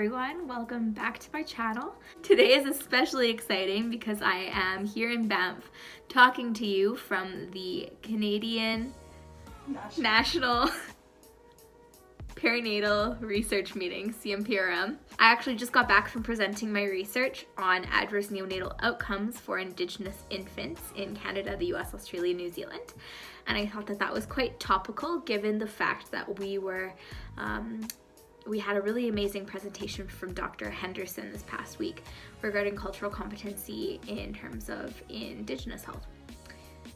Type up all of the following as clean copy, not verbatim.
everyone, welcome back to my channel. Today is especially exciting because I am here in Banff talking to you from the Canadian National Perinatal Research Meeting, CMPRM. I actually just got back from presenting my research on adverse neonatal outcomes for Indigenous infants in Canada, the US, Australia, New Zealand. And I thought that that was quite topical given the fact that we had a really amazing presentation from Dr. Henderson this past week regarding cultural competency in terms of Indigenous health.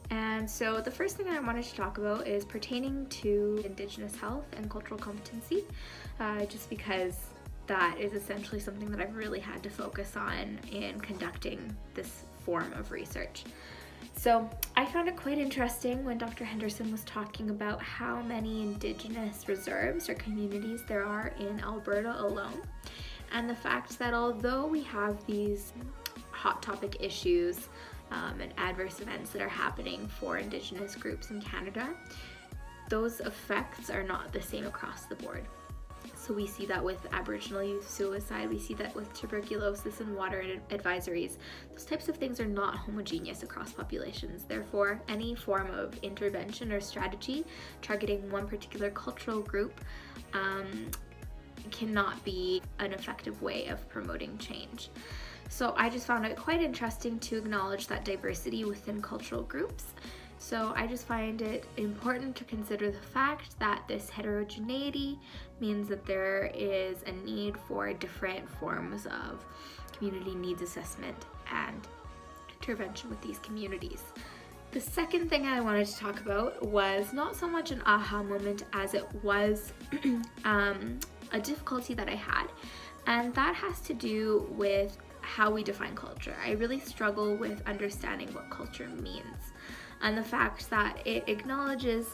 And so the first thing I wanted to talk about is pertaining to Indigenous health and cultural competency, just because that is essentially something that I've really had to focus on in conducting this form of research. So I found it quite interesting when Dr. Henderson was talking about how many Indigenous reserves or communities there are in Alberta alone, and the fact that although we have these hot topic issues and adverse events that are happening for Indigenous groups in Canada, those effects are not the same across the board. So we see that with Aboriginal youth suicide, we see that with tuberculosis and water advisories. Those types of things are not homogeneous across populations. Therefore, any form of intervention or strategy targeting one particular cultural group cannot be an effective way of promoting change. So I just found it quite interesting to acknowledge that diversity within cultural groups. So I just find it important to consider the fact that this heterogeneity means that there is a need for different forms of community needs assessment and intervention with these communities. The second thing I wanted to talk about was not so much an aha moment as it was a difficulty that I had, and that has to do with how we define culture. I really struggle with understanding what culture means, and the fact that it acknowledges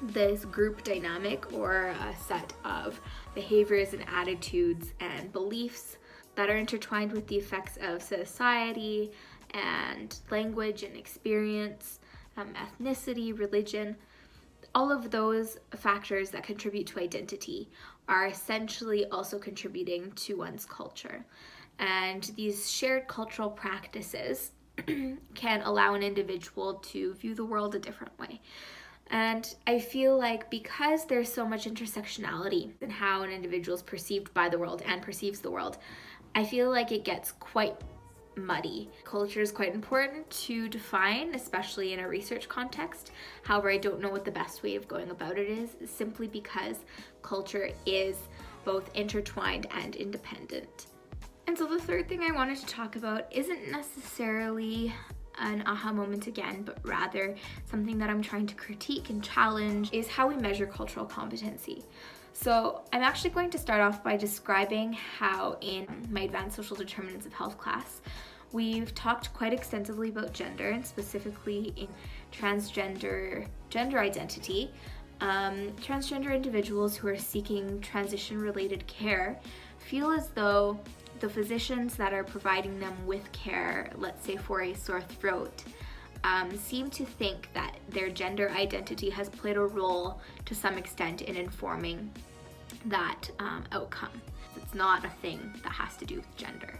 this group dynamic or a set of behaviors and attitudes and beliefs that are intertwined with the effects of society and language and experience, ethnicity, religion. All of those factors that contribute to identity are essentially also contributing to one's culture. And these shared cultural practices can allow an individual to view the world a different way. And I feel like because there's so much intersectionality in how an individual is perceived by the world and perceives the world, I feel like it gets quite muddy. Culture is quite important to define, especially in a research context. However, I don't know what the best way of going about it is, simply because culture is both intertwined and independent. And so the third thing I wanted to talk about isn't necessarily an aha moment again, but rather something that I'm trying to critique and challenge is how we measure cultural competency. So I'm actually going to start off by describing how in my advanced social determinants of health class, we've talked quite extensively about gender, and specifically in transgender gender identity. Transgender individuals who are seeking transition-related care feel as though the physicians that are providing them with care, let's say for a sore throat, seem to think that their gender identity has played a role to some extent in informing that outcome. It's not a thing that has to do with gender.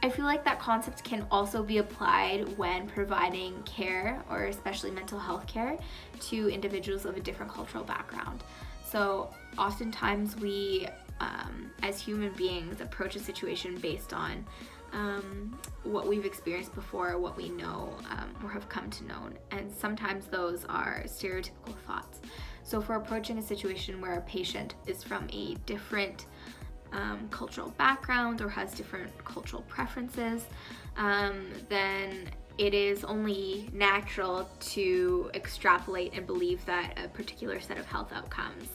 I feel like that concept can also be applied when providing care, or especially mental health care, to individuals of a different cultural background. So oftentimes we, as human beings, approach a situation based on what we've experienced before, what we know or have come to know, and sometimes those are stereotypical thoughts. So if we're approaching a situation where a patient is from a different cultural background or has different cultural preferences, then it is only natural to extrapolate and believe that a particular set of health outcomes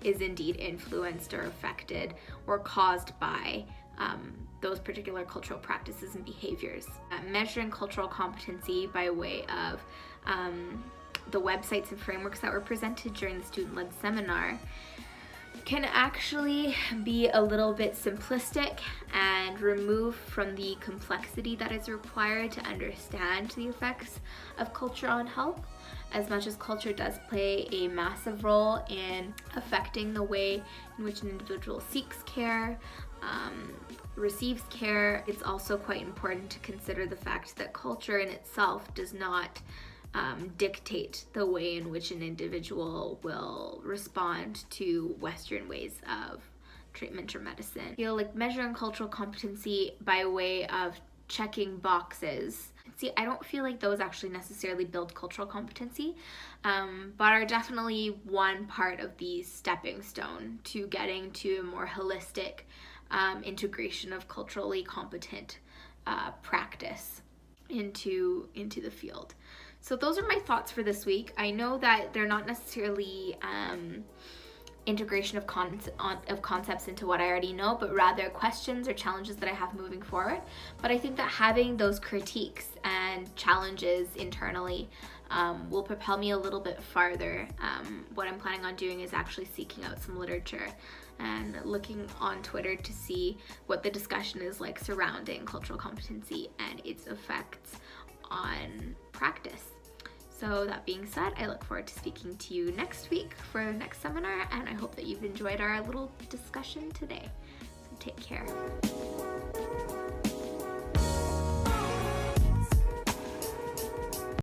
is indeed influenced or affected or caused by those particular cultural practices and behaviors. Measuring cultural competency by way of the websites and frameworks that were presented during the student-led seminar can actually be a little bit simplistic and remove from the complexity that is required to understand the effects of culture on health. As much as culture does play a massive role in affecting the way in which an individual seeks care, receives care, it's also quite important to consider the fact that culture in itself does not dictate the way in which an individual will respond to Western ways of treatment or medicine. I feel like measuring cultural competency by way of checking boxes, see, I don't feel like those actually necessarily build cultural competency, but are definitely one part of the stepping stone to getting to a more holistic integration of culturally competent practice into the field. So those are my thoughts for this week. I know that they're not necessarily integration of concepts into what I already know, but rather questions or challenges that I have moving forward. But I think that having those critiques and challenges internally will propel me a little bit farther. What I'm planning on doing is actually seeking out some literature and looking on Twitter to see what the discussion is like surrounding cultural competency and its effects on practice. So that being said, I look forward to speaking to you next week for the next seminar, and I hope that you've enjoyed our little discussion today. So take care.